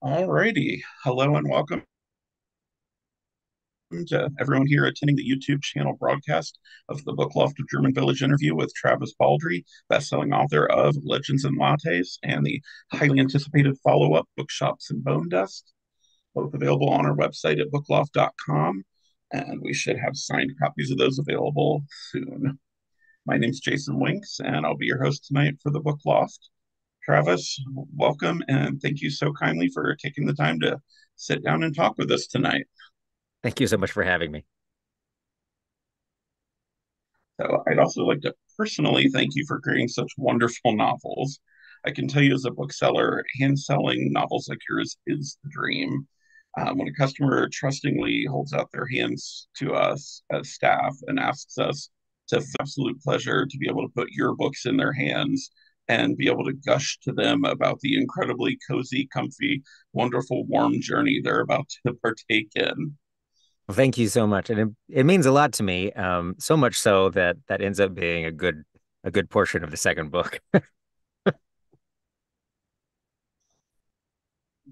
Alrighty. Hello and welcome to everyone here attending the YouTube channel broadcast of the Book Loft of German Village interview with Travis Baldree, best-selling author of Legends and Lattes and the highly anticipated follow-up Bookshops and Bonedust, both available on our website at bookloft.com, and we should have signed copies of those available soon. My name's Jason Winks, and I'll be your host tonight for the Book Loft. Travis, welcome, and thank you so kindly for taking the time to sit down and talk with us tonight. Thank you so much for having me. So I'd also like to personally thank you for creating such wonderful novels. I can tell you as a bookseller, hand selling novels like yours is the dream. When a customer trustingly holds out their hands to us as staff and asks us to absolute pleasure to be able to put your books in their hands and be able to gush to them about the incredibly cozy, comfy, wonderful, warm journey they're about to partake in. Well, thank you so much. And it means a lot to me. So much so that that ends up being a good portion of the second book.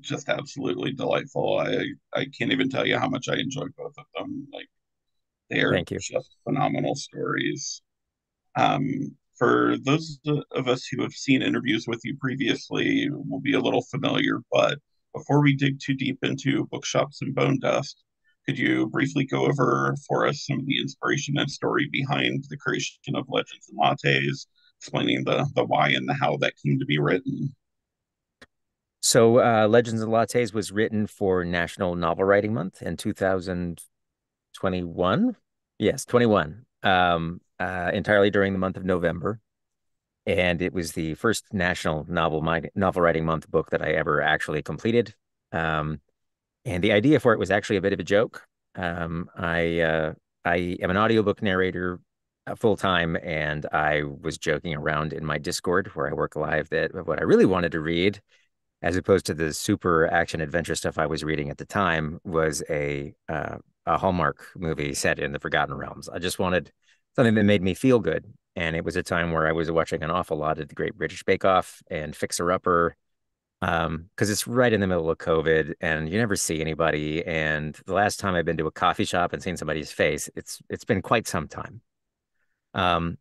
Just absolutely delightful. I can't even tell you how much I enjoyed both of them. Like they are Thank you. just phenomenal stories. For those of us who have seen interviews with you previously, will be a little familiar. But before we dig too deep into bookshops and bone dust, could you briefly go over for us some of the inspiration and story behind the creation of Legends and Lattes, explaining the why and the how that came to be written? So, Legends and Lattes was written for National Novel Writing Month in 2021. Yes, 21. Entirely during the month of November. And it was the first National Novel Writing Month book that I ever actually completed. Um, And the idea for it was actually a bit of a joke. I am an audiobook narrator full time, and I was joking around in my Discord where I work live that what I really wanted to read, as opposed to the super action adventure stuff I was reading at the time, was a Hallmark movie set in the Forgotten Realms. I just wanted something that made me feel good, and it was a time where I was watching an awful lot of the Great British Bake Off and Fixer Upper because it's right in the middle of COVID and you never see anybody. And the last time I've been to a coffee shop and seen somebody's face, it's been quite some time. Um,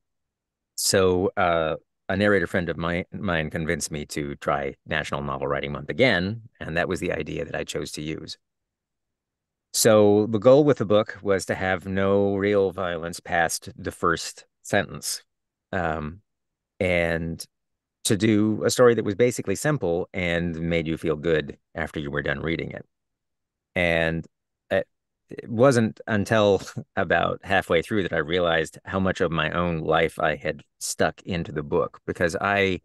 so a narrator friend of mine convinced me to try National Novel Writing Month again, and that was the idea that I chose to use. So the goal with the book was to have no real violence past the first sentence. Um, and to do a story that was basically simple and made you feel good after you were done reading it. And it wasn't until about halfway through that I realized how much of my own life I had stuck into the book because I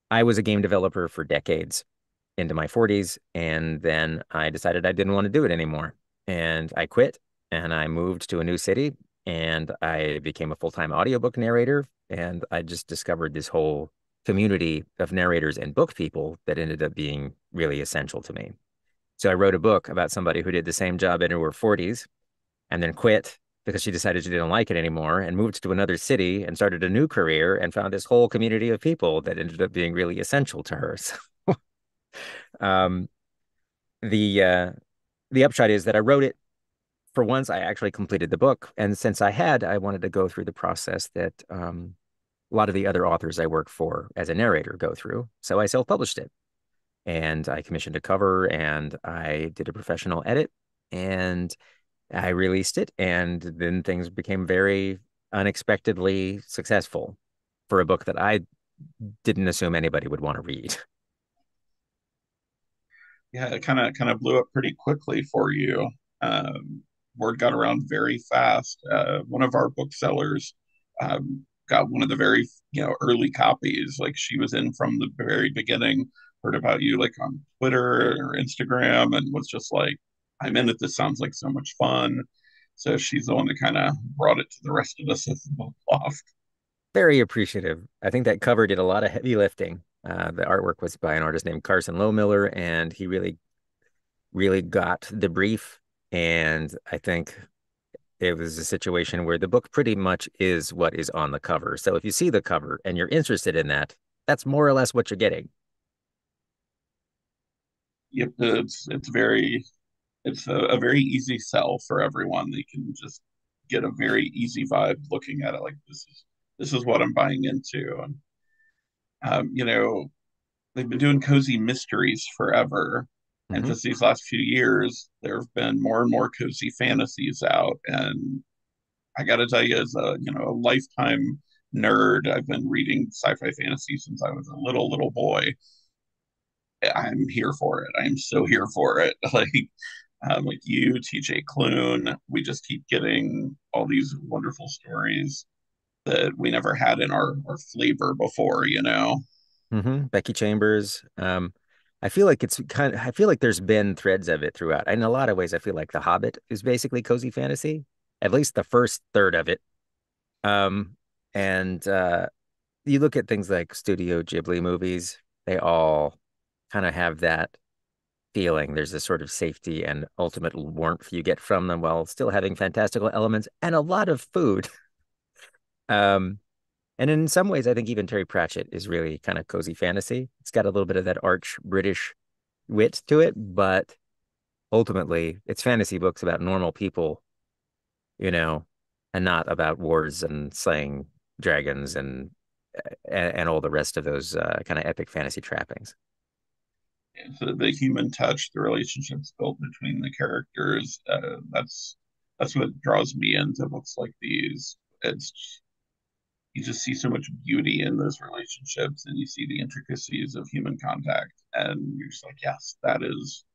was a game developer for decades into my 40s, and then I decided I didn't want to do it anymore. And I quit and I moved to a new city and I became a full-time audiobook narrator. And I just discovered this whole community of narrators and book people that ended up being really essential to me. So I wrote a book about somebody who did the same job into her 40s and then quit because she decided she didn't like it anymore and moved to another city and started a new career and found this whole community of people that ended up being really essential to her. So, the uh, the upshot is that I wrote it for once. I actually completed the book, and since I wanted to go through the process that a lot of the other authors I work for as a narrator go through. So I self-published it, and I commissioned a cover, and I did a professional edit, and I released it, and then things became very unexpectedly successful for a book that I didn't assume anybody would want to read. Yeah, it kind of blew up pretty quickly for you. Word got around very fast. One of our booksellers got one of the very early copies. Like she was in from the very beginning, heard about you like on Twitter or Instagram, and was just like, "I'm in it. This sounds like so much fun." So she's the one that kind of brought it to the rest of us at the book loft. Very appreciative. I think that cover did a lot of heavy lifting. The artwork was by an artist named Carson Lowmiller, and he really got the brief. And I think it was a situation where the book pretty much is what is on the cover. So if you see the cover and you're interested in that, that's more or less what you're getting. Yep, it's a very easy sell for everyone. They can just get a very easy vibe looking at it like this is what I'm buying into. And you know, they've been doing cozy mysteries forever. And Hmm. just these last few years, there have been more and more cozy fantasies out. And I got to tell you, as a lifetime nerd, I've been reading sci-fi fantasy since I was a little boy. I'm here for it. I'm so here for it. Like you, TJ Klune, we just keep getting all these wonderful stories that we never had in our flavor before. Becky Chambers. I feel like I feel like there's been threads of it throughout. In a lot of ways, I feel like The Hobbit is basically cozy fantasy, at least the first third of it. Um, and you look at things like Studio Ghibli movies, they all kind of have that feeling. There's a sort of safety and ultimate warmth you get from them while still having fantastical elements and a lot of food. Um, and in some ways, I think even Terry Pratchett is really kind of cozy fantasy. It's got a little bit of that arch British wit to it, but ultimately, it's fantasy books about normal people, you know, and not about wars and slaying dragons and all the rest of those kind of epic fantasy trappings. So the human touch, the relationships built between the characters, that's what draws me into books like these. It's You just see so much beauty in those relationships, and you see the intricacies of human contact, and you're just like, yes, that is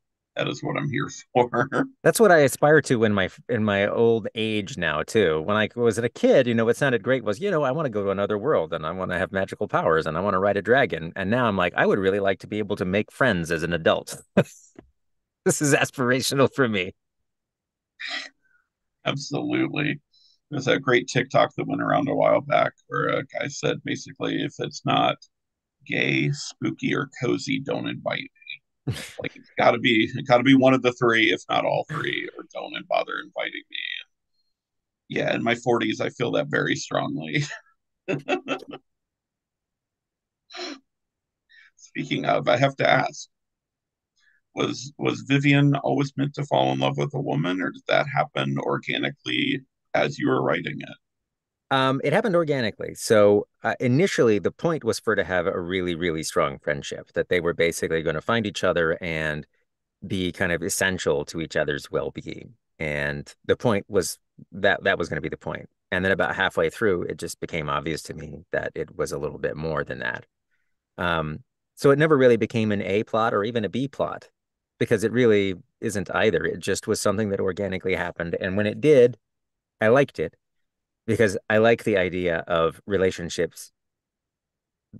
what I'm here for. That's what I aspire to in my old age now too. When I was a kid, what sounded great was, I want to go to another world and I want to have magical powers and I want to ride a dragon. And now I'm like, I would really like to be able to make friends as an adult. This is aspirational for me. Absolutely. There's a great TikTok that went around a while back where a guy said basically, if it's not gay, spooky, or cozy, don't invite. Like it's got to be one of the three, if not all three, or don't bother inviting me. Yeah, in my 40s, I feel that very strongly. Speaking of, I have to ask, was Vivian always meant to fall in love with a woman, or did that happen organically as you were writing it? It happened organically. So initially, the point was for to have a really, really strong friendship, that they were basically going to find each other and be kind of essential to each other's well-being. And the point was that was going to be the point. And then about halfway through, it just became obvious to me that it was a little bit more than that. Um, so it never really became an A plot or even a B plot because it really isn't either. It just was something that organically happened. And when it did, I liked it because I like the idea of relationships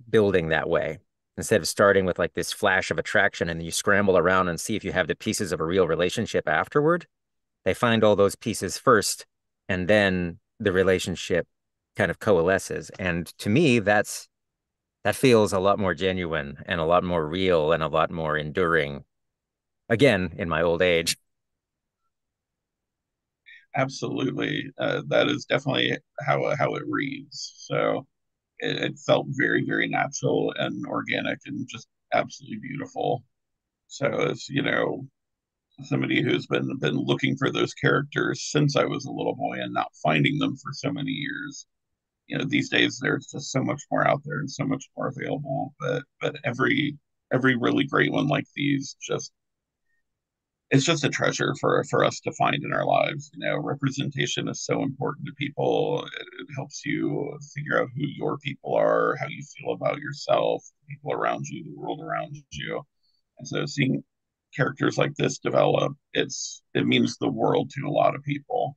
building that way. Instead of starting with like this flash of attraction and then you scramble around and see if you have the pieces of a real relationship afterward, they find all those pieces first and then the relationship kind of coalesces. And to me, that feels a lot more genuine and a lot more real and a lot more enduring. Again, in my old age. Absolutely, that is definitely how it reads. So it felt very very natural and organic and just absolutely beautiful. So as somebody who's been looking for those characters since I was a little boy and not finding them for so many years. These days there's just so much more out there and so much more available. But every really great one like these just it's just a treasure for us to find in our lives. Representation is so important to people. It helps you figure out who your people are, how you feel about yourself, people around you, the world around you. And so seeing characters like this develop, it means the world to a lot of people.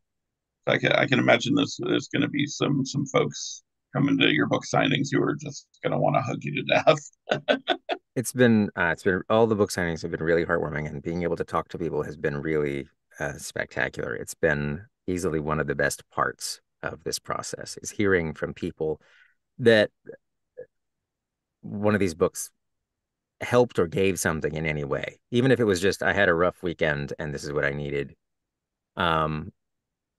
So I can imagine there's going to be some folks coming to your book signings who are just going to want to hug you to death. It's been all the book signings have been really heartwarming, and being able to talk to people has been really spectacular. It's been easily one of the best parts of this process is hearing from people that one of these books helped or gave something in any way, even if it was just I had a rough weekend and this is what I needed. Um,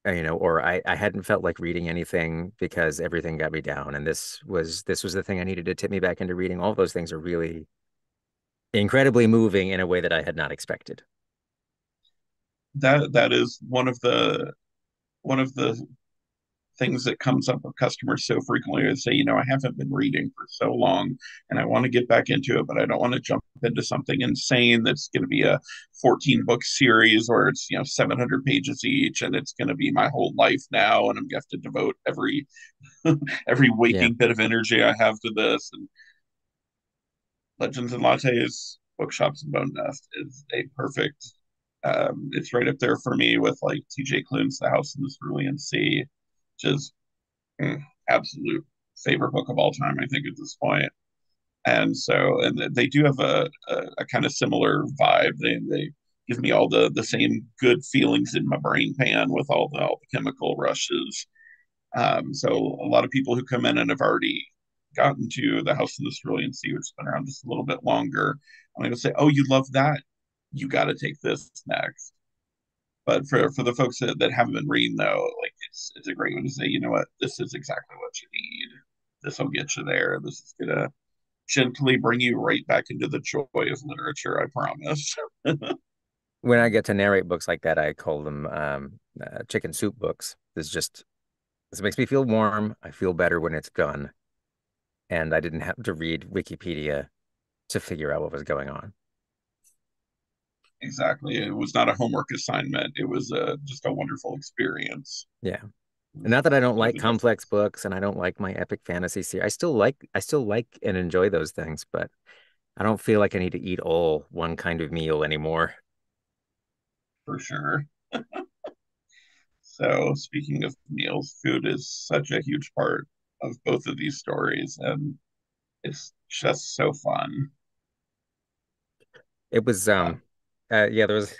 or I hadn't felt like reading anything because everything got me down, and this was the thing I needed to tip me back into reading. All those things are really incredibly moving in a way that I had not expected. That is one of the things that comes up with customers so frequently. They say, I haven't been reading for so long and I want to get back into it, but I don't want to jump into something insane that's going to be a 14 book series where it's, 700 pages each and it's going to be my whole life now. And I'm going to have to devote every Yeah. waking bit of energy I have to this. And Legends and Lattes, Bookshops and Bonedust is a perfect. It's right up there for me with like T.J. Klune's The House in the Cerulean Sea, which is mm, absolute favorite book of all time, I think, at this point. And they do have a kind of similar vibe. They give me all the same good feelings in my brain pan with all the chemical rushes. So a lot of people who come in and have already gotten to the House in the Cerulean Sea, which has been around just a little bit longer, I'm going to say, "Oh, you love that? You got to take this next." But for the folks that haven't been reading though, like it's a great one to say, you know what, this is exactly what you need. This will get you there. This is gonna gently bring you right back into the joy of literature, I promise. When I get to narrate books like that, I call them chicken soup books. This makes me feel warm. I feel better when it's done. And I didn't have to read Wikipedia to figure out what was going on. Exactly. It was not a homework assignment. It was just a wonderful experience. Yeah. And not that I don't Those like are the best complex books. books and I don't like my epic fantasy series. I still like and enjoy those things, but I don't feel like I need to eat all one kind of meal anymore. For sure. So, speaking of meals, food is such a huge part of both of these stories, and it's just so fun. It was Uh, yeah, there was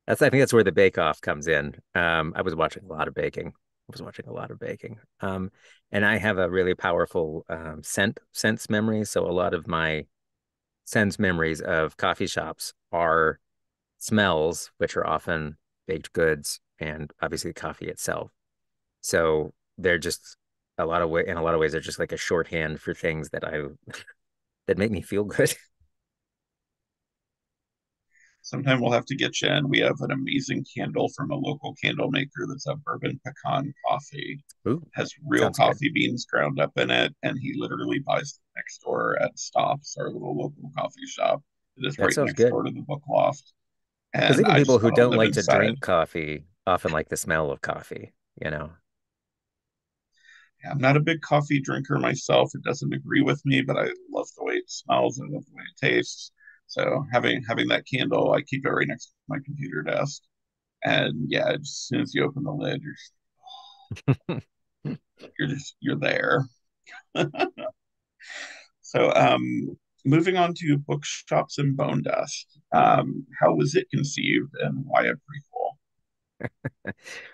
that's I think that's where the bake off comes in. I was watching a lot of baking. I was watching a lot of baking. And I have a really powerful sense memory, so a lot of my sense memories of coffee shops are smells, which are often baked goods and obviously coffee itself. So they're just in a lot of ways, they're just like a shorthand for things that make me feel good. Sometime we'll have to get you in. We have an amazing candle from a local candle maker that's a bourbon pecan coffee. Ooh, Has real sounds good. coffee beans ground up in it, and he literally buys them next door at Stops, our little local coffee shop. It is That right sounds next good. door to the Book Loft, Because and even I people just who want to don't live like to inside. drink coffee often like the smell of coffee, you know? I'm not a big coffee drinker myself. It doesn't agree with me, but I love the way it smells and love the way it tastes. So having that candle, I keep it right next to my computer desk. And yeah, as soon as you open the lid, you're there. So moving on to Bookshops and Bonedust. How was it conceived and why a prequel?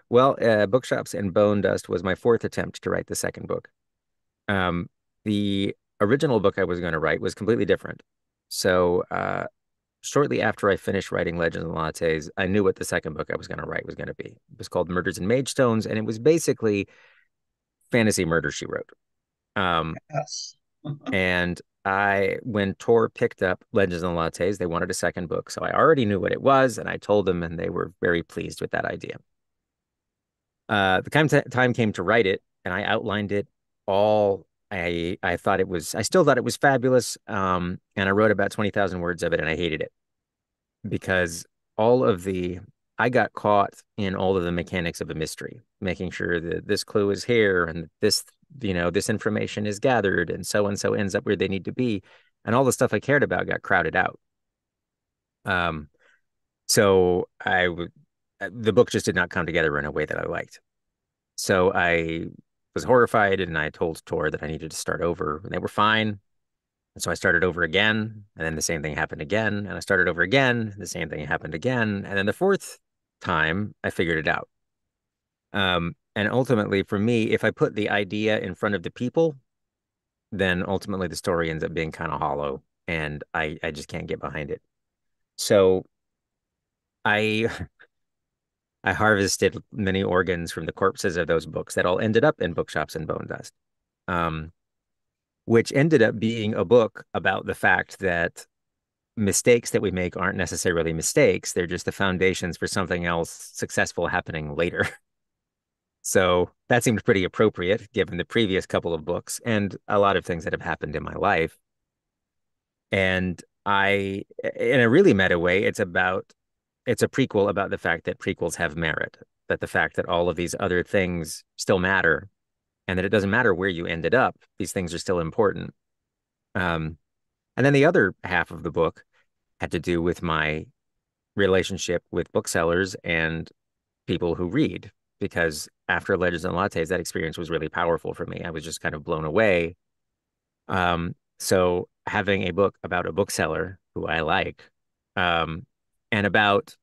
Well, Bookshops and Bonedust was my fourth attempt to write the second book. The original book I was going to write was completely different. So, shortly after I finished writing Legends and Lattes, I knew what the second book I was going to write was going to be. It was called Murders and Magestones, and it was basically fantasy murder she wrote. Um, Yes. and when Tor picked up Legends and Lattes, they wanted a second book. So I already knew what it was, and I told them, and they were very pleased with that idea. The time came to write it, and I outlined it all. I still thought it was fabulous. And I wrote about 20,000 words of it, and I hated it because all of the I got caught in all of the mechanics of a mystery, making sure that this clue is here and this information is gathered and so ends up where they need to be. And all the stuff I cared about got crowded out. Um, so the book just did not come together in a way that I liked. So I was horrified and I told Tor that I needed to start over and they were fine. And so I started over again, and then the same thing happened again, and I started over again, the same thing happened again, and then the fourth time I figured it out. And ultimately, for me, if I put the idea in front of the people, then ultimately the story ends up being kind of hollow, and I just can't get behind it. So I I harvested many organs from the corpses of those books that all ended up in bookshops and Bonedust, um, which ended up being a book about the fact that mistakes that we make aren't necessarily mistakes. They're just the foundations for something else successful happening later. So that seemed pretty appropriate given the previous couple of books and a lot of things that have happened in my life. And in a really meta way, it's a prequel about the fact that prequels have merit, that the fact that all of these other things still matter and that it doesn't matter where you ended up, these things are still important. Um, and then the other half of the book had to do with my relationship with booksellers and people who read, because after Legends and Lattes, that experience was really powerful for me. I was just kind of blown away. So having a book about a bookseller who I like, um, and about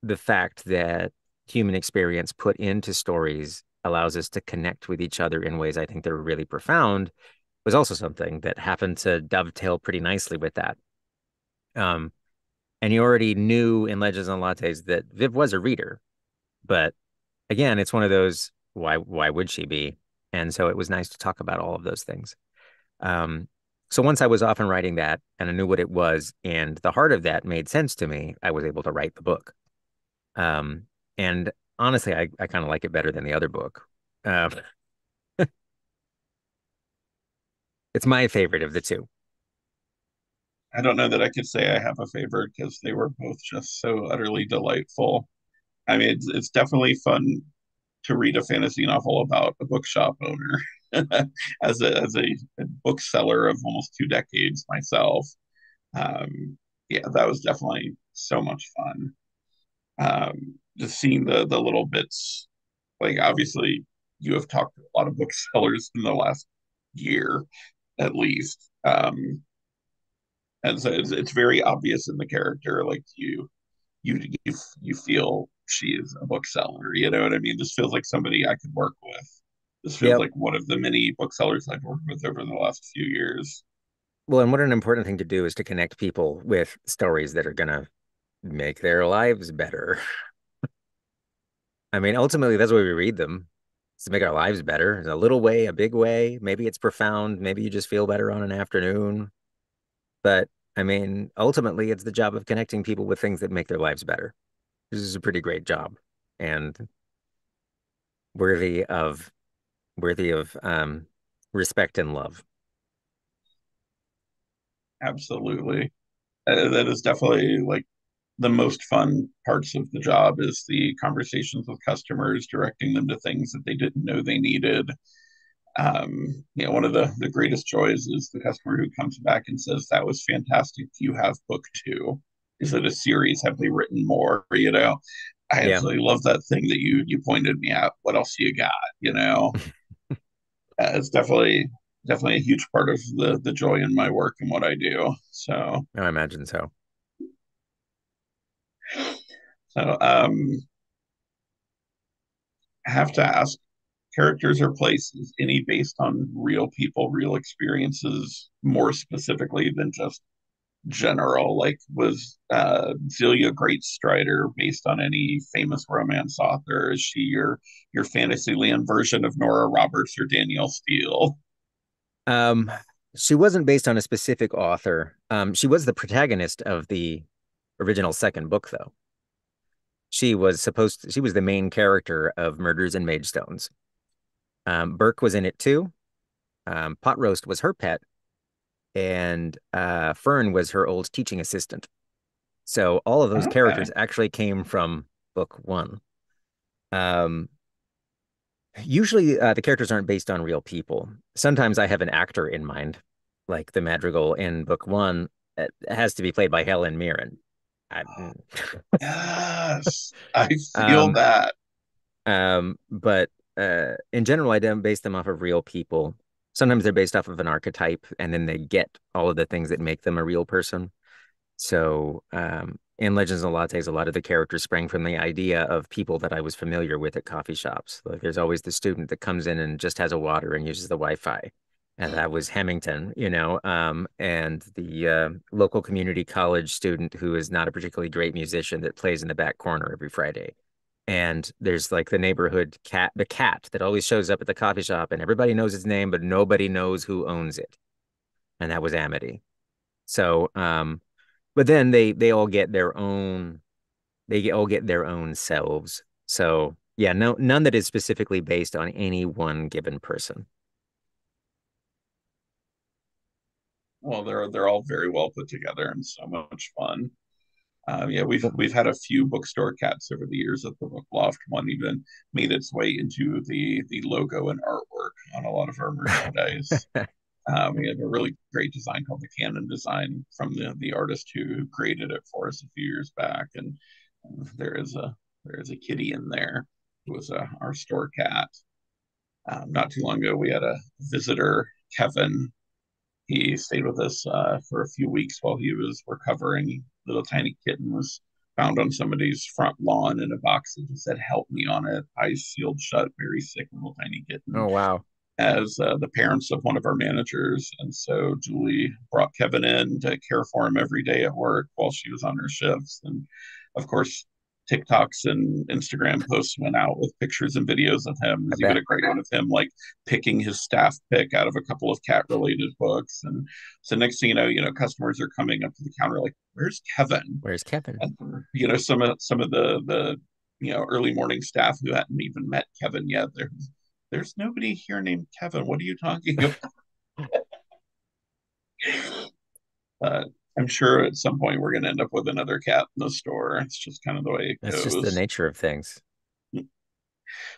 the fact that human experience put into stories allows us to connect with each other in ways I think that are really profound was also something that happened to dovetail pretty nicely with that. Um, and you already knew in Legends and Lattes that Viv was a reader, but again, it's one of those why would she be? And so it was nice to talk about all of those things. Um, so once I was off and writing that and I knew what it was and the heart of that made sense to me, I was able to write the book. Um, and honestly, I kind of like it better than the other book. Um, it's my favorite of the two. I don't know that I could say I have a favorite because they were both just so utterly delightful. I mean, it's definitely fun to read a fantasy novel about a bookshop owner. As a bookseller of almost 2 decades myself, yeah, that was definitely so much fun. Just seeing the little bits, like obviously you have talked to a lot of booksellers in the last year at least, and so it's very obvious in the character, like you feel she is a bookseller. You know what I mean? This feels like somebody I could work with. This feels Yep. like one of the many booksellers I've worked with over the last few years. Well, and what an important thing to do is to connect people with stories that are gonna make their lives better. I mean, ultimately, that's why we read them, is to make our lives better in a little way, a big way. Maybe it's profound. Maybe you just feel better on an afternoon. But I mean, ultimately, it's the job of connecting people with things that make their lives better. This is a pretty great job and worthy of worthy of respect and love. Absolutely. That is definitely like the most fun parts of the job is the conversations with customers, directing them to things that they didn't know they needed. One of the greatest joys is the customer who comes back and says, "That was fantastic. Do you have book two? Is it a series? Have they written more?" I Yeah. absolutely love that thing that you pointed me at. What else you got? It's definitely a huge part of the joy in my work and what I do. I imagine so. So I have to ask, characters or places, any based on real people, real experiences, more specifically than just general? Like, was Zelia Great Strider based on any famous romance author? Is she your Fantasyland version of Nora Roberts or Danielle Steele? Um, she wasn't based on a specific author. She was the protagonist of the original second book, though. She was the main character of Murders and Maidstones. Burke was in it too. Pot Roast was her pet, and Fern was her old teaching assistant. So all of those Okay. characters actually came from book one. Um, Usually, the characters aren't based on real people. Sometimes I have an actor in mind, like the Madrigal in book one. It has to be played by Helen Mirren. I, Yes, I feel um, that. but in general, I don't base them off of real people. Sometimes they're based off of an archetype, and then they get all of the things that make them a real person. So, in Legends and Lattes, a lot of the characters sprang from the idea of people that I was familiar with at coffee shops. Like, there's always the student that comes in and just has a water and uses the Wi-Fi. And that was Hemington, and the local community college student who is not a particularly great musician that plays in the back corner every Friday. And there's like the neighborhood cat, the cat that always shows up at the coffee shop, and everybody knows its name, but nobody knows who owns it. And that was Amity. So, but then they all get their own all get their own selves. So yeah, no, none that is specifically based on any one given person. Well, they're all very well put together and so much fun. Yeah, Well, we've had a few bookstore cats over the years at the Book Loft. One even made its way into the logo and artwork on a lot of our merchandise. We have a really great design called the Canon design from the artist who created it for us a few years back, and there is a kitty in there who was our store cat. Not too long ago, we had a visitor, Kevin. He stayed with us for a few weeks while he was recovering. Little tiny kitten was found on somebody's front lawn in a box that just said "Help me" on it. Eyes sealed shut, very sick little tiny kitten. oh wow. As the parents of one of our managers, and so Julie brought Kevin in to care for him every day at work while she was on her shifts. And of course, TikToks and Instagram posts went out with pictures and videos of him. I There's even bet. a great one of him like picking his staff pick out of a couple of cat related books. And so next thing you know, customers are coming up to the counter like, "Where's Kevin?" Where's Kevin? And some of the early morning staff who hadn't even met Kevin yet. There's nobody here named Kevin. What are you talking about? Uh, I'm sure at some point we're going to end up with another cat in the store. It's just kind of the way it That's just the goes. nature of things.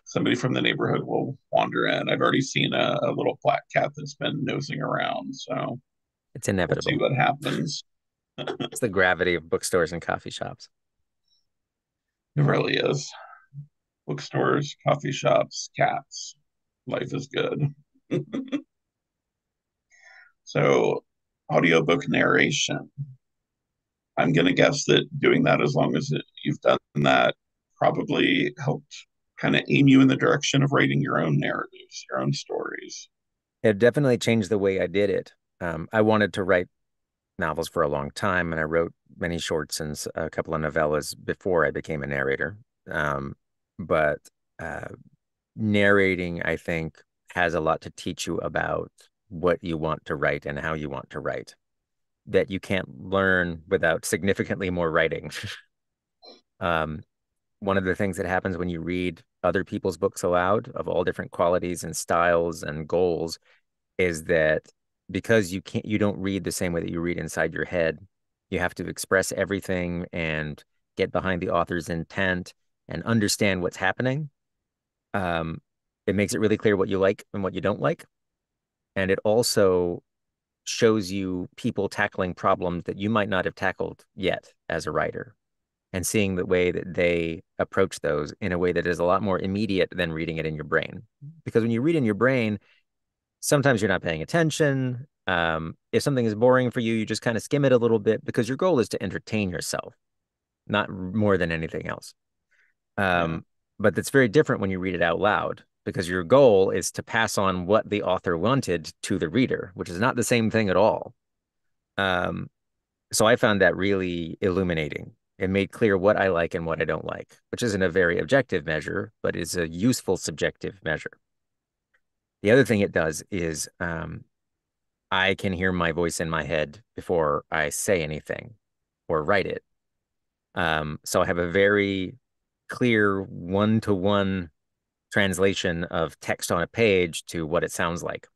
Somebody from the neighborhood will wander in. I've already seen a little black cat that's been nosing around, so It's we'll see inevitable. what happens. It's the gravity of bookstores and coffee shops. It really is. Bookstores, coffee shops, cats. Life is good. So, audiobook narration. I'm going to guess that doing that as long as you've done that probably helped kind of aim you in the direction of writing your own narratives, your own stories. It definitely changed the way I did it. I wanted to write novels for a long time, and I wrote many shorts and a couple of novellas before I became a narrator. But uh, narrating, I think, has a lot to teach you about what you want to write and how you want to write that you can't learn without significantly more writing. Um, one of the things that happens when you read other people's books aloud of all different qualities and styles and goals is that because you don't read the same way that you read inside your head, you have to express everything and get behind the author's intent and understand what's happening. Um, it makes it really clear what you like and what you don't like. And it also shows you people tackling problems that you might not have tackled yet as a writer and seeing the way that they approach those in a way that is a lot more immediate than reading it in your brain. Because when you read in your brain, sometimes you're not paying attention. If something is boring for you, you just kind of skim it a little bit because your goal is to entertain yourself, not more than anything else. Yeah. But that's very different when you read it out loud because your goal is to pass on what the author wanted to the reader, which is not the same thing at all. Um, so I found that really illuminating. It made clear what I like and what I don't like, which isn't a very objective measure, but is a useful subjective measure. The other thing it does is I can hear my voice in my head before I say anything or write it. So I have a very clear one-to-one translation of text on a page to what it sounds like.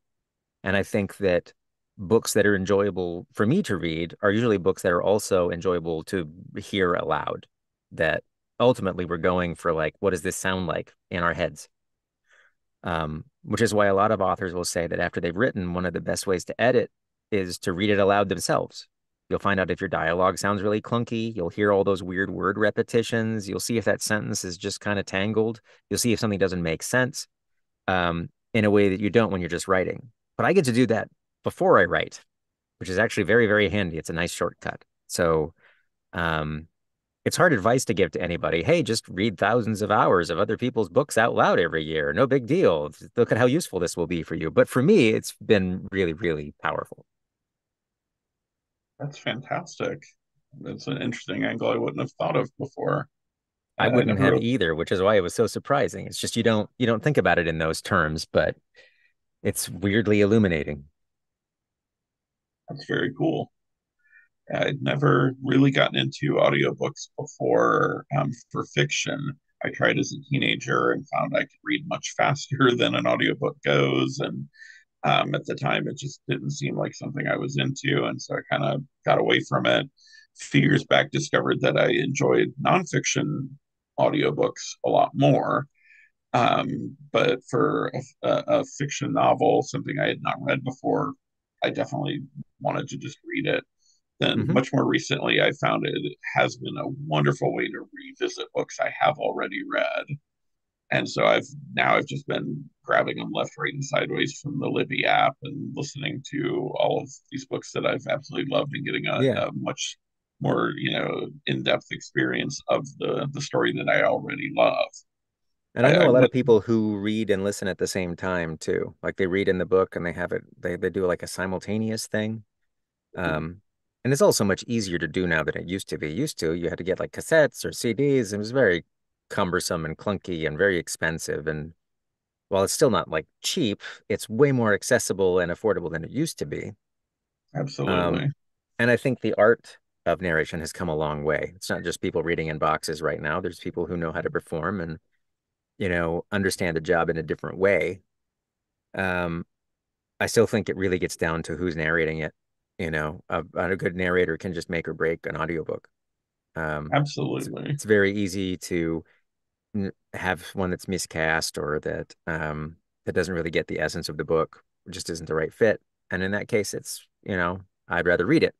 And I think that books that are enjoyable for me to read are usually books that are also enjoyable to hear aloud. That ultimately we're going for like, what does this sound like in our heads? Which is why a lot of authors will say that after they've written, one of the best ways to edit is to read it aloud themselves. You'll find out if your dialogue sounds really clunky. You'll hear all those weird word repetitions. You'll see if that sentence is just kind of tangled. You'll see if something doesn't make sense in a way that you don't when you're just writing. But I get to do that before I write, which is actually very, very handy. It's a nice shortcut. So um, it's hard advice to give to anybody. Hey, just read thousands of hours of other people's books out loud every year. No big deal. Look at how useful this will be for you. But for me, it's been really, really powerful. That's fantastic. That's an interesting angle I wouldn't have thought of before. I I wouldn't never have really, either, which is why it was so surprising. It's just you don't think about it in those terms, but it's weirdly illuminating. that's very cool. I'd never really gotten into audiobooks before for fiction. I tried as a teenager and found I could read much faster than an audiobook goes. And at the time, it just didn't seem like something I was into. And so I kind of got away from it. A few years back, discovered that I enjoyed nonfiction audiobooks a lot more. But for a fiction novel, something I had not read before, I definitely wanted to just read it. Then, Hmm. much more recently, I found it has been a wonderful way to revisit books I have already read. And so I've just been grabbing them left, right, and sideways from the Libby app and listening to all of these books that I've absolutely loved and getting Yeah. a much more, in-depth experience of the story that I already love. And I I know a lot of went people who read and listen at the same time too. Like they read in the book and they have it, they do like a simultaneous thing. Um, and it's also much easier to do now than it used to be. Used to, you had to get like cassettes or CDs. It was very cumbersome and clunky and very expensive. And while it's still not like cheap, it's way more accessible and affordable than it used to be. Um, absolutely, and I think the art of narration has come a long way. It's not just people reading in boxes right now. There's people who know how to perform and, understand the job in a different way. Um, I still think it really gets down to who's narrating it. A good narrator can just make or break an audiobook. Um, it's absolutely. it's very easy to have one that's miscast or that doesn't really get the essence of the book, just isn't the right fit. And in that case, I'd rather read it.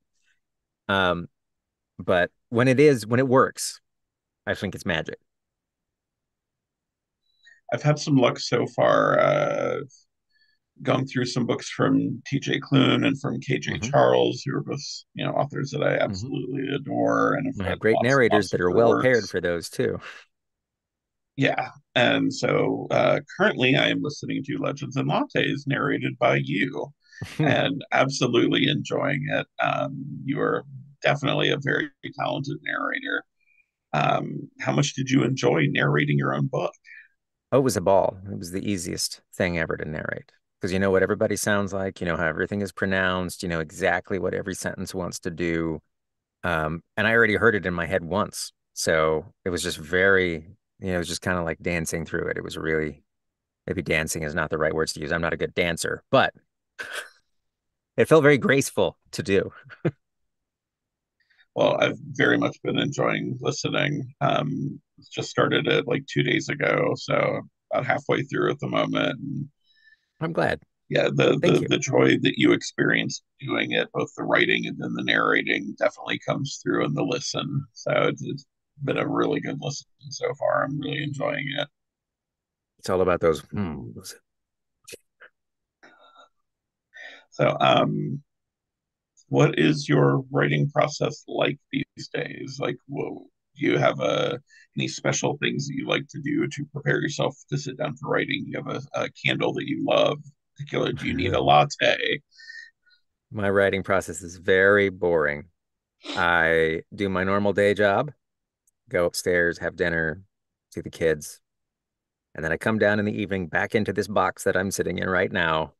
Um, but when it works, I think it's magic. I've had some luck so far. Gone through some books from T.J. Klune and from K.J. Hmm. Charles, who are both authors that I Hmm. absolutely adore and have I have read great lots and narrators lots that of are their well paired works. for those too. Yeah, and so currently I am listening to Legends and Lattes narrated by you, and absolutely enjoying it. You are definitely a very talented narrator. How much did you enjoy narrating your own book? Oh, it was a ball. It was the easiest thing ever to narrate because you know what everybody sounds like, you know how everything is pronounced, you know exactly what every sentence wants to do. And I already heard it in my head once. So it was just it was just kind of like dancing through it. It was really, maybe dancing is not the right words to use. I'm not a good dancer, but it felt very graceful to do. Well, I've very much been enjoying listening. Just started it like 2 days ago, so about halfway through at the moment. And I'm glad. yeah, Thank you. the joy that you experience doing it, both the writing and then the narrating, definitely comes through in the listen. So it's been a really good listen so far. I'm really enjoying it. It's all about those hmms. So, what is your writing process like these days? Like, do you have any special things that you like to do to prepare yourself to sit down for writing? Do you have a candle that you love? Particular, do you need a latte? My writing process is very boring. I do my normal day job, go upstairs, have dinner, see the kids, and then I come down in the evening back into this box that I'm sitting in right now.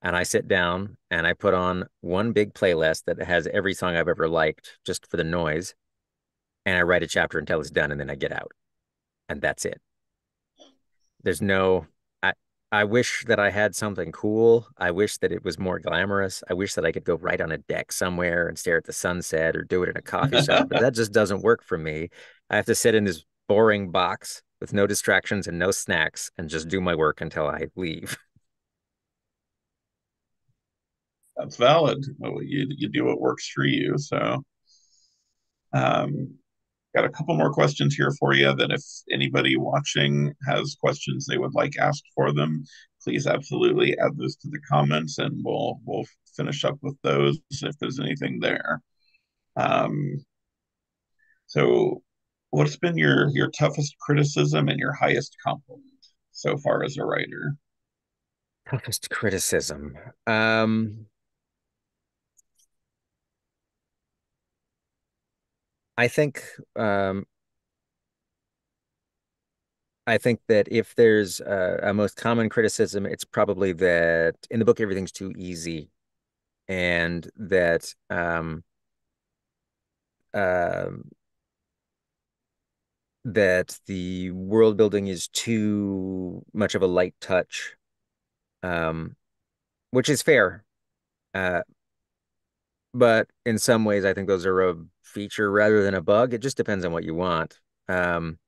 And I sit down and I put on one big playlist that has every song I've ever liked just for the noise. And I write a chapter until it's done and then I get out. And that's it. There's no, I, I wish that I had something cool. I wish that it was more glamorous. I wish that I could go right on a deck somewhere and stare at the sunset or do it in a coffee shop, but that just doesn't work for me. I have to sit in this boring box with no distractions and no snacks and just do my work until I leave. That's valid. Well, you do what works for you. So, um, got a couple more questions here for you. That if anybody watching has questions they would like asked for them, please absolutely add those to the comments, and we'll finish up with those if there's anything there. Um, so, what's been your toughest criticism and your highest compliment so far as a writer? Toughest criticism. Um, I think um, I think that if there's a most common criticism, it's probably that in the book everything's too easy, and that um, that the world building is too much of a light touch, um, which is fair. Uh, but in some ways, I think those are a feature rather than a bug. It just depends on what you want. Um,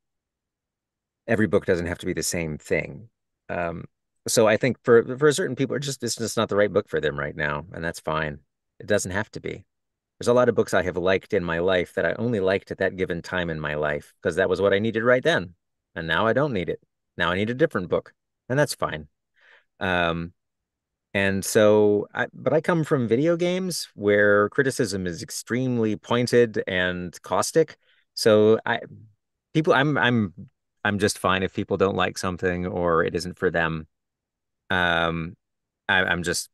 every book doesn't have to be the same thing. Um, so I think for certain people, it's just not the right book for them right now, and that's fine. It doesn't have to be. There's a lot of books I have liked in my life that I only liked at that given time in my life because that was what I needed right then. And now I don't need it. Now I need a different book, and that's fine. Um, but I come from video games where criticism is extremely pointed and caustic. So people, I'm just fine if people don't like something or it isn't for them. Um, I'm just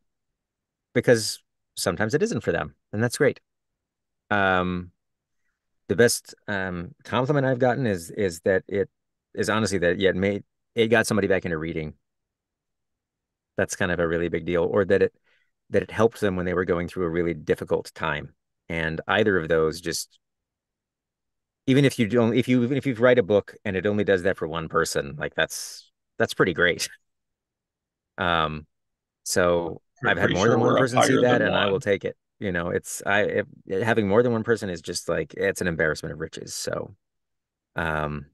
because sometimes it isn't for them, and that's great. Um, the best compliment I've gotten is that it is honestly that yeah, it got somebody back into reading. That's kind of a really big deal, or that it helped them when they were going through a really difficult time. And either of those just even if you don't if you even if you write a book and it only does that for one person, like that's pretty great. Um, so I've had Pretty more than sure one we're up person see higher that, than and I will one. take it. You know, having more than one person is just like it's an embarrassment of riches. So, um,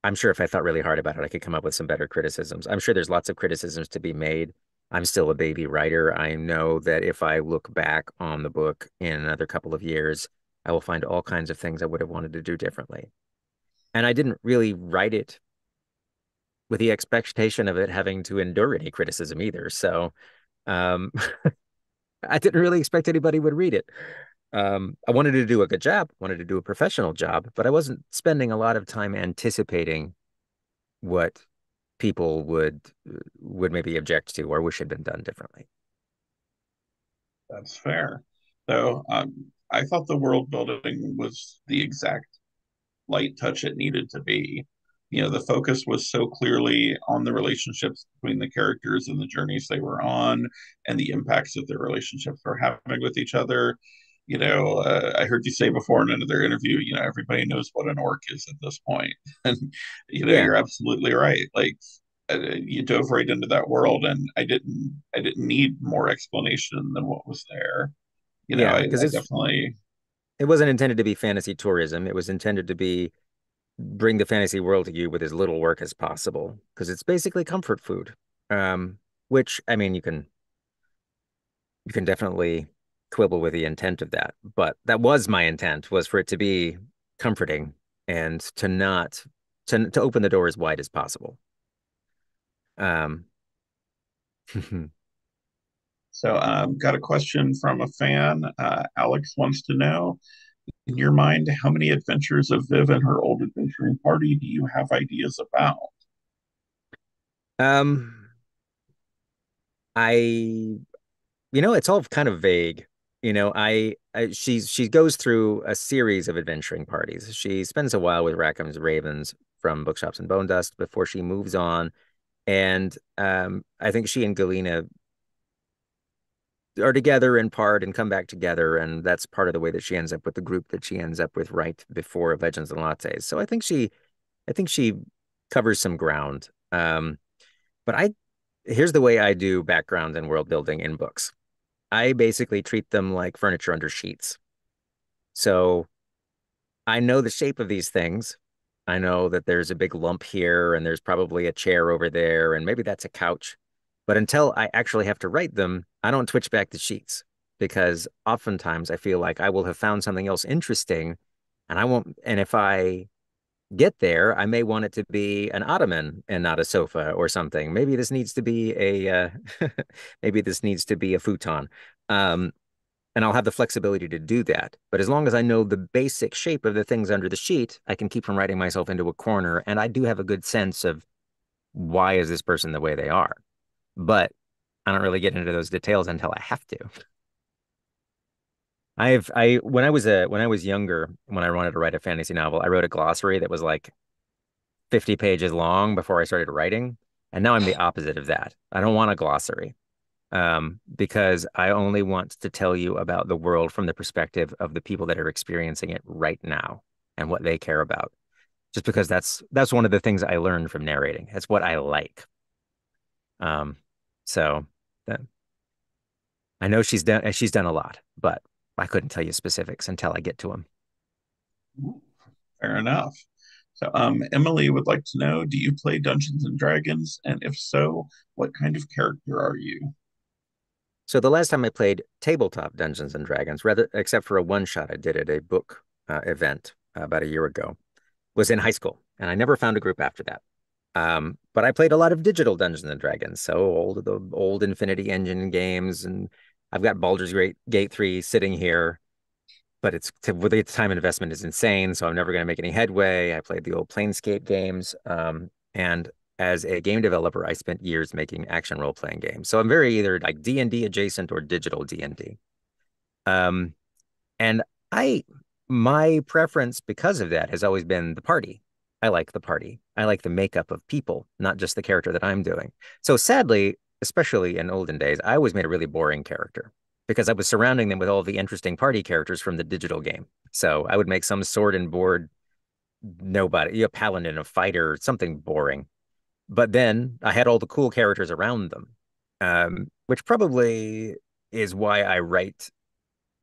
I'm sure if I thought really hard about it, I could come up with some better criticisms. I'm sure there's lots of criticisms to be made. I'm still a baby writer. I know that if I look back on the book in another couple of years, I will find all kinds of things I would have wanted to do differently. And I didn't really write it with the expectation of it having to endure any criticism either. So, um, I didn't really expect anybody would read it. I wanted to do a good job, wanted to do a professional job, but I wasn't spending a lot of time anticipating what people would maybe object to or wish had been done differently. That's fair. So I thought the world building was the exact light touch it needed to be. You know, the focus was so clearly on the relationships between the characters and the journeys they were on and the impacts that their relationships were having with each other. I heard you say before in another interview, everybody knows what an orc is at this point. And, Yeah, you're absolutely right. Like, you dove right into that world, and I didn't need more explanation than what was there. yeah, because I definitely. it wasn't intended to be fantasy tourism. It was intended to be bring the fantasy world to you with as little work as possible because it's basically comfort food. Which I mean, you can definitely quibble with the intent of that, but that was my intent was for it to be comforting and to not to open the door as wide as possible. Um, So, got a question from a fan. Alex wants to know, in your mind, how many adventures of Viv and her old adventuring party do you have ideas about? um, I it's all kind of vague. She goes through a series of adventuring parties. She spends a while with Rackham's Ravens from Bookshops and Bonedust before she moves on. And I think she and Galena are together in part and come back together, and that's part of the way that she ends up with the group that she ends up with right before Legends and Lattes. So I think she covers some ground. But here's the way I do background and world building in books. I basically treat them like furniture under sheets. So I know the shape of these things. I know that there's a big lump here and there's probably a chair over there and maybe that's a couch. But until I actually have to write them, I don't twitch back the sheets because oftentimes I feel like I will have found something else interesting and I won't. And if I get there, I may want it to be an ottoman and not a sofa or something. Maybe this needs to be maybe this needs to be a futon. Um, and I'll have the flexibility to do that. But as long as I know the basic shape of the things under the sheet, I can keep from writing myself into a corner. And I do have a good sense of why is this person the way they are. But I don't really get into those details until I have to. I when I was younger, when I wanted to write a fantasy novel, I wrote a glossary that was like 50 pages long before I started writing. And now I'm the opposite of that. I don't want a glossary. because I only want to tell you about the world from the perspective of the people that are experiencing it right now and what they care about. Just because that's one of the things I learned from narrating. It's what I like. Um, so that, I know she's done a lot, but I couldn't tell you specifics until I get to them. Fair enough. So, Emily would like to know, do you play Dungeons and Dragons? And if so, what kind of character are you? So the last time I played tabletop Dungeons and Dragons, rather except for a one shot I did at a book event about a year ago, was in high school, and I never found a group after that. But I played a lot of digital Dungeons and Dragons, so the old Infinity Engine games, and I've got Gate 3 sitting here, but with the time investment is insane, so I'm never going to make any headway. I played the old Planescape games, and as a game developer, I spent years making action role-playing games. So I'm very either like D&D adjacent or digital D&D. Um, and I, my preference because of that has always been the party. I like the party. I like the makeup of people, not just the character that I'm doing. So sadly, especially in olden days, I always made a really boring character because I was surrounding them with all the interesting party characters from the digital game. So I would make some sword and board nobody, a paladin, a fighter, something boring. But then I had all the cool characters around them, which probably is why I write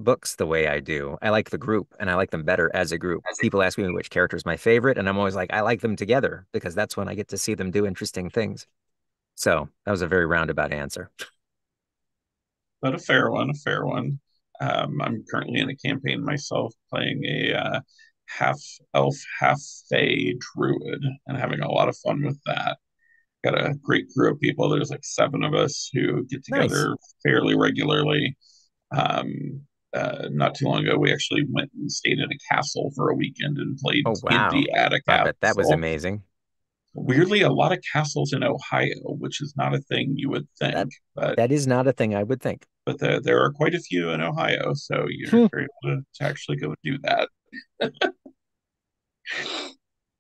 books the way I do. I like the group and I like them better as a group. People ask me which character is my favorite, and I'm always like, I like them together because that's when I get to see them do interesting things. So that was a very roundabout answer. But a fair one, a fair one. I'm currently in a campaign myself playing a half elf, half fae druid and having a lot of fun with that. Got a great crew of people. There's like seven of us who get Nice. together fairly regularly. Not too long ago, we actually went and stayed in a castle for a weekend and played Oh, wow. D&D at a I bet that was castle. amazing. Weirdly, a lot of castles in Ohio, which is not a thing you would That think, but that is not a thing I would think. there are quite a few in Ohio, so Hmm. you're able to actually go do that.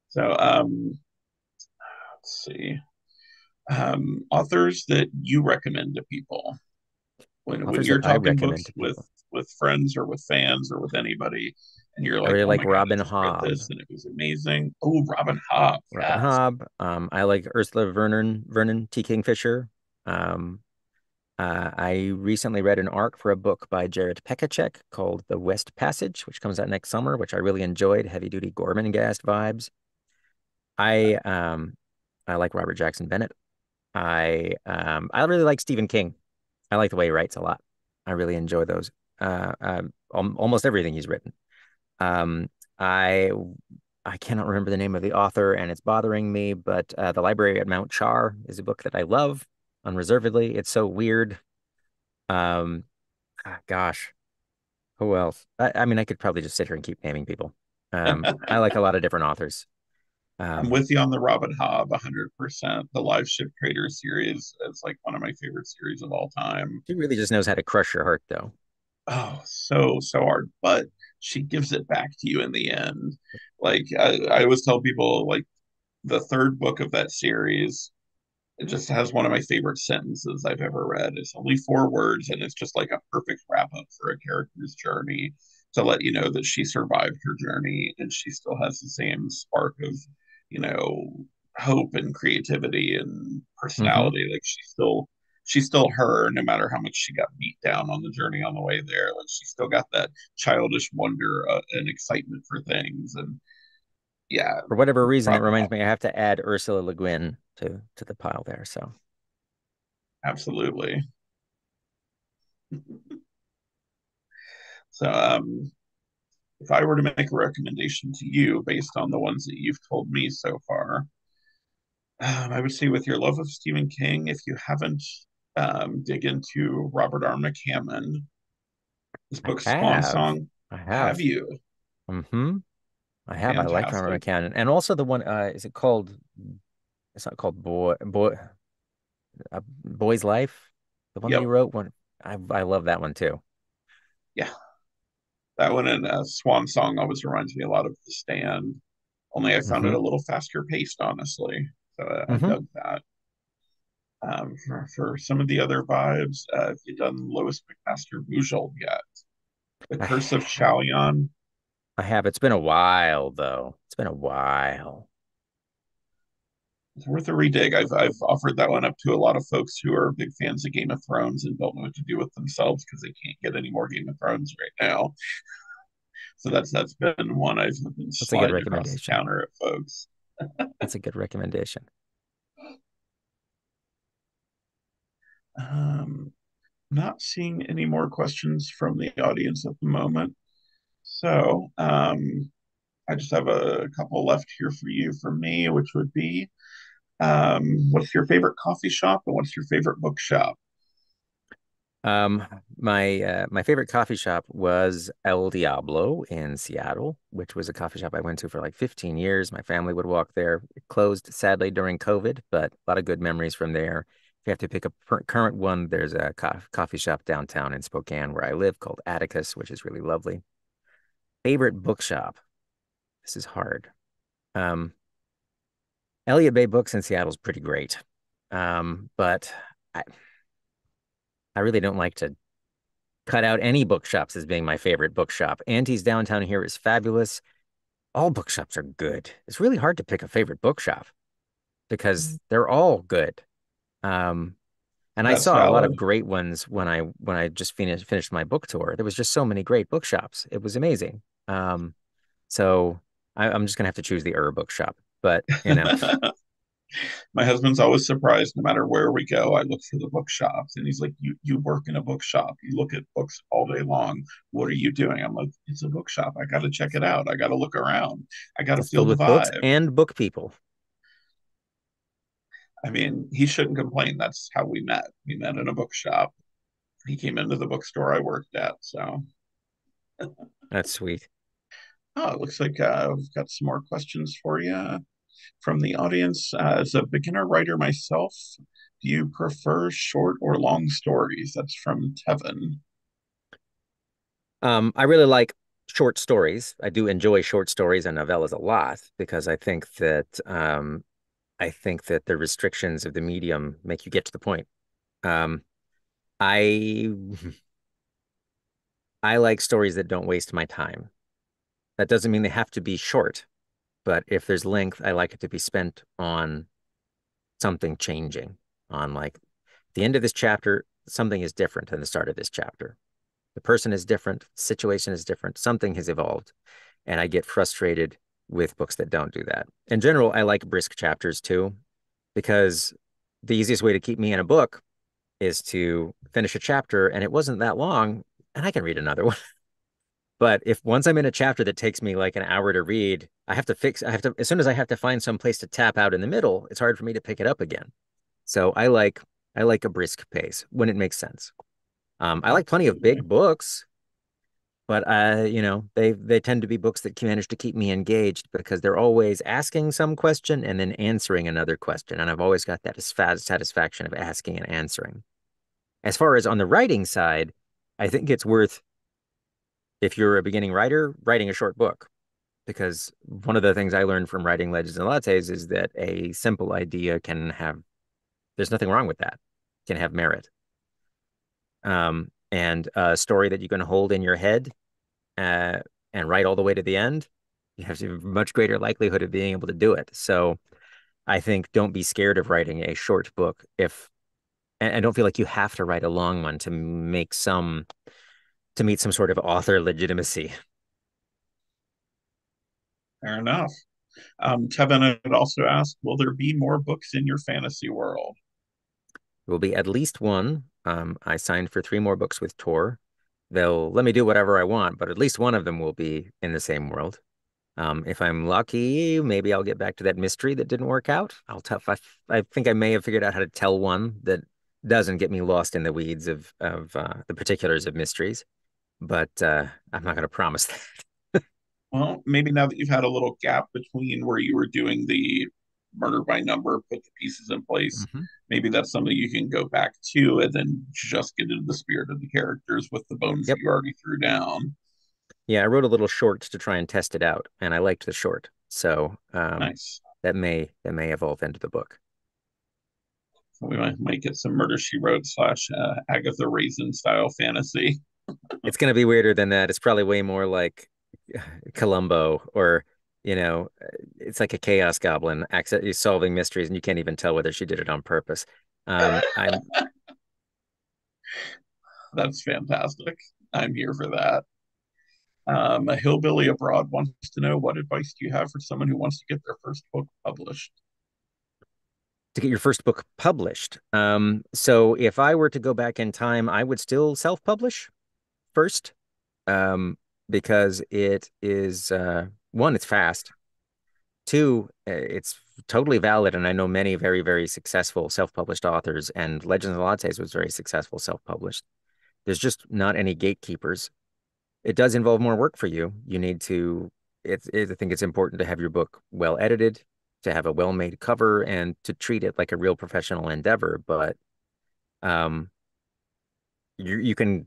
So, let's see. Authors that you recommend to people when Authors you're that I talking recommend books to people. with friends or with fans or with anybody, and you're I like, really "Oh like my God, I Robin just read Hobb. this and it was amazing." Oh, Robin Hobb, Robin yes. Hobb. I like Ursula Vernon T. Kingfisher. Um, I recently read an arc for a book by Jared Pekacek called The West Passage, which comes out next summer, which I really enjoyed. Heavy duty Gorman-Gast vibes. I um I like Robert Jackson Bennett. I really like Stephen King. I like the way he writes a lot. I really enjoy those. Almost everything he's written. Um, I I cannot remember the name of the author, and it's bothering me. But The Library at Mount Char is a book that I love unreservedly. It's so weird. Um, gosh, who else? I mean, I could probably just sit here and keep naming people. I like a lot of different authors. I'm Um, with you on the Robin Hobb 100%. The Live Ship Trader series is like one of my favorite series of all time. she really just knows how to crush your heart, though. Oh, so hard, but she gives it back to you in the end. Like I always tell people, like the third book of that series, it just has one of my favorite sentences I've ever read. It's only four words, and it's just like a perfect wrap up for a character's journey to let you know that she survived her journey and she still has the same spark of, you know, hope and creativity and Hmm. personality. Like she's still her, no matter how much she got beat down on the journey on the way there. Like she still got that childish wonder and excitement for things. And yeah, For whatever reason, that Robin reminds Hobb, me I have to add Ursula Le Guin to the pile there. So absolutely. So, if I were to make a recommendation to you based on the ones that you've told me so far, I would say with your love of Stephen King, if you haven't dig into Robert R. McCammon, his I book Swan have. Song, I have have. you? Hmm. I have. I like Robert Fantastic. McCann. And also the one, is it called, it's not called Boy's Life? The one that he Yep. wrote one. I love that one too. Yeah. That one and Swan Song always reminds me a lot of The Stand, only I found it Hmm. a little faster paced, honestly. So I Hmm. dug that. For some of the other vibes, have you done Lois McMaster Bujold yet? The I Curse of have. Chalion. I have. It's been a while though. It's been a while. It's worth a redig. I've offered that one up to a lot of folks who are big fans of Game of Thrones and don't know what to do with themselves because they can't get any more Game of Thrones right now. So that's been one I've been That's a good sliding across the recommendation. counter at folks. That's a good recommendation. Um, Not seeing any more questions from the audience at the moment. So I just have a couple left here for you from me, which would be what's your favorite coffee shop and what's your favorite bookshop? Um, my favorite coffee shop was El Diablo in Seattle, which was a coffee shop I went to for like 15 years. My family would walk there. It closed sadly during COVID, but a lot of good memories from there. If you have to pick a current one, there's a coffee shop downtown in Spokane where I live called Atticus, which is really lovely. Favorite bookshop. This is hard. Um, Elliott Bay Books in Seattle is pretty great. But I, I really don't like to cut out any bookshops as being my favorite bookshop. Auntie's downtown here is fabulous. All bookshops are good. It's really hard to pick a favorite bookshop because they're all good. Um, and I That's saw a lot of valid. great ones when I just finished my book tour. There was just so many great bookshops. It was amazing. So I'm just gonna have to choose the bookshop. But My husband's always surprised no matter where we go. I look for the bookshops and he's like, you work in a bookshop. You look at books all day long. What are you doing? I'm like, it's a bookshop. I gotta check it out. I gotta look around. I gotta it's feel filled the with books vibe. and book people. I mean, he shouldn't complain. That's how we met. We met in a bookshop. He came into the bookstore I worked at. So, That's sweet. oh, it looks like we've got some more questions for you from the audience. As a beginner writer myself, do you prefer short or long stories? That's from Tevin. I really like short stories. I do enjoy short stories and novellas a lot because I think that the restrictions of the medium make you get to the point. Um, I I like stories that don't waste my time. That doesn't mean they have to be short, but if there's length, I like it to be spent on something changing, on like the end of this chapter, something is different than the start of this chapter. The person is different, situation is different, something has evolved. And I get frustrated with books that don't do that. In general, I like brisk chapters too, because the easiest way to keep me in a book is to finish a chapter and it wasn't that long and I can read another one. But if once I'm in a chapter that takes me like an hour to read, I have to, as soon as I have to find some place to tap out in the middle, it's hard for me to pick it up again. So I like a brisk pace when it makes sense. I like plenty of Absolutely. big books, but they tend to be books that manage to keep me engaged because they're always asking some question and then answering another question. And I've always got that satisfaction of asking and answering. As far as on the writing side, I think it's worth, if you're a beginning writer, writing a short book. Because one of the things I learned from writing Legends and Lattes is that a simple idea there's nothing wrong with that, can have merit. And a story that you can hold in your head uh, and write all the way to the end, you have a much greater likelihood of being able to do it. So I think don't be scared of writing a short book and don't feel like you have to write a long one to meet some sort of author legitimacy. Fair enough. Tevin had also asked, will there be more books in your fantasy world? There will be at least one. I signed for 3 more books with Tor. They'll let me do whatever I want, but at least one of them will be in the same world. If I'm lucky, maybe I'll get back to that mystery that didn't work out. I think I may have figured out how to tell one that doesn't get me lost in the weeds of the particulars of mysteries, but I'm not going to promise that. Well, maybe now that you've had a little gap between where you were doing the murder by number, put the pieces in place, Mhm. maybe that's something you can go back to and then just get into the spirit of the characters with the bones that Yep. you already threw down. Yeah, I wrote a little short to try and test it out, and I liked the short, so Nice. that may evolve into the book. We might get some Murder She Wrote slash Agatha Raisin style fantasy. It's going to be weirder than that. It's probably way more like Columbo or, you know, it's like a chaos goblin solving mysteries and you can't even tell whether she did it on purpose. I'm That's fantastic. I'm here for that. A hillbilly abroad wants to know, what advice do you have for someone who wants to get their first book published? To get your first book published. So if I were to go back in time, I would still self-publish first, um, because it is one, it's fast. Two, it's totally valid, and I know many very, very successful self-published authors, and Legends Lattes was very successful self-published. There's just not any gatekeepers. It does involve more work for you. You need to, I think it's important to have your book well edited, to have a well-made cover, and to treat it like a real professional endeavor. But um, you can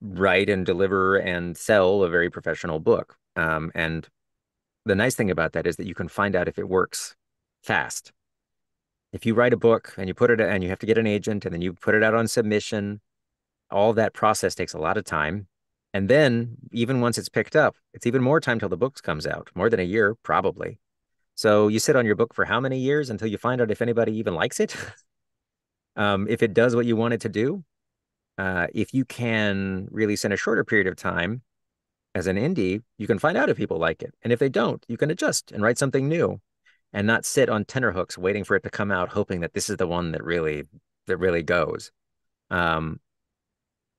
write and deliver and sell a very professional book. And the nice thing about that is that you can find out if it works fast. If you write a book and you put it and you have to get an agent and then you put it out on submission, all that process takes a lot of time. And then even once it's picked up, it's even more time till the book comes out, more than a year, probably. So you sit on your book for how many years until you find out if anybody even likes it? If it does what you want it to do. If you can release in a shorter period of time as an indie, you can find out if people like it. And if they don't, you can adjust and write something new and not sit on tenterhooks waiting for it to come out, hoping that this is the one that really goes. Um,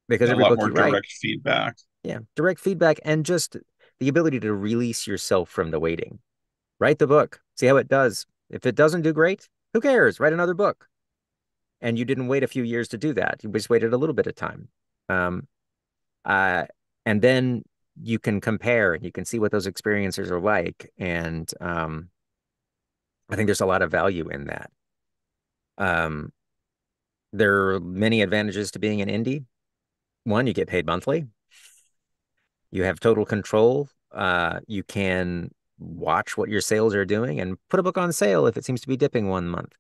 because A every lot book more you write, direct feedback. yeah, direct feedback and just the ability to release yourself from the waiting. Write the book, see how it does. If it doesn't do great, who cares? Write another book. And you didn't wait a few years to do that. You just waited a little bit of time. Um, uh, and then you can compare and you can see what those experiences are like. And I think there's a lot of value in that. Um, there are many advantages to being an indie. One, you get paid monthly. You have total control. You can watch what your sales are doing and put a book on sale if it seems to be dipping one month.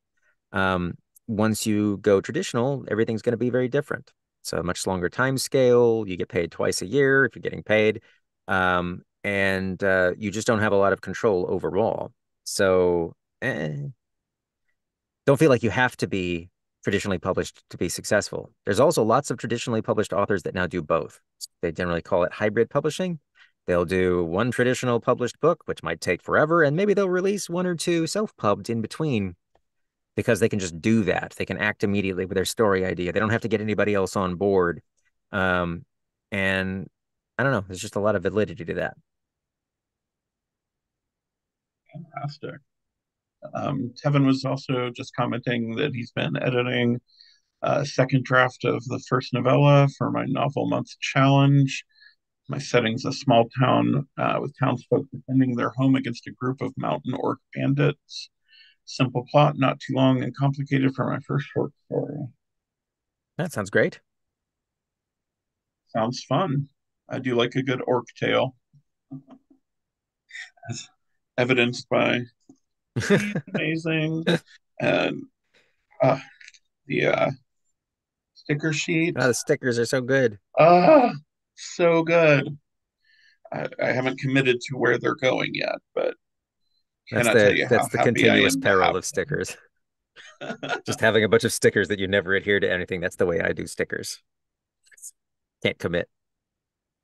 Um, Once you go traditional, everything's going to be very different. So a much longer time scale. You get paid twice a year if you're getting paid. And you just don't have a lot of control overall. So don't feel like you have to be traditionally published to be successful. There's also lots of traditionally published authors that now do both. They generally call it hybrid publishing. They'll do one traditional published book, which might take forever, and maybe they'll release one or two self-pubbed in between because they can just do that. They can act immediately with their story idea. They don't have to get anybody else on board. Um, and I don't know, there's just a lot of validity to that. Fantastic. Kevin was also just commenting that he's been editing a second draft of the first novella for my novel month challenge. My setting's a small town with townsfolk defending their home against a group of mountain orc bandits. Simple plot, not too long and complicated for my first short story. That sounds great. Sounds fun. I do like a good orc tale, as evidenced by he's amazing and uh, the sticker sheet. Oh, the stickers are so good. Ah, so good. I haven't committed to where they're going yet, but That's cannot tell the you how that's the happy I continuous am to peril have of them. stickers. Just having a bunch of stickers that you never adhere to anything. That's the way I do stickers. Can't commit.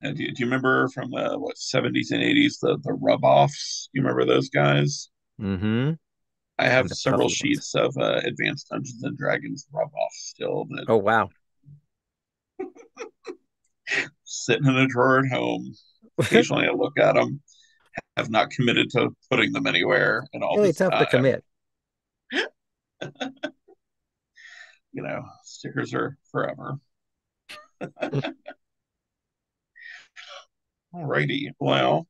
And do you remember from the what 70s and 80s the rub offs? You remember those guys? Mm-hmm. I And have the several puffy ones. sheets of Advanced Dungeons and Dragons rub offs still that Oh wow. sitting in a drawer at home. Occasionally I look at them. Have not committed to putting them anywhere in all Really this tough to time. commit. Stickers are forever. Alrighty. Well,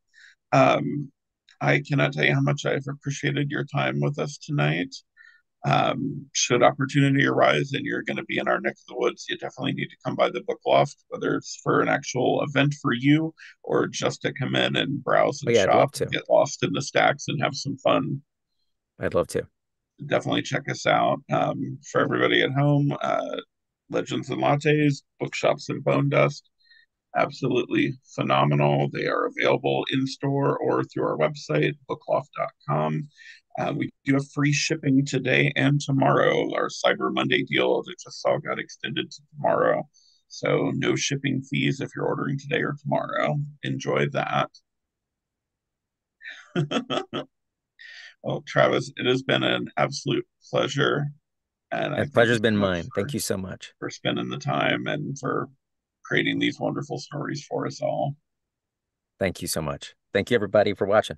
um, I cannot tell you how much I've appreciated your time with us tonight. Should opportunity arise and you're going to be in our neck of the woods, you definitely need to come by the Book Loft, whether it's for an actual event for you or just to come in and browse Oh and yeah, I'd love shop and to. get lost in the stacks and have some fun. I'd love to. definitely check us out. For everybody at home, Legends and Lattes, Bookshops and Bonedust, absolutely phenomenal. They are available in store or through our website, bookloft.com. We do have free shipping today and tomorrow. Our Cyber Monday deal that just all got extended to tomorrow. So no shipping fees if you're ordering today or tomorrow. Enjoy that. Well, Travis, it has been an absolute pleasure. And I And thank you pleasure's been so much mine. Thank you so much. for spending the time and for creating these wonderful stories for us all. Thank you so much. Thank you, everybody, for watching.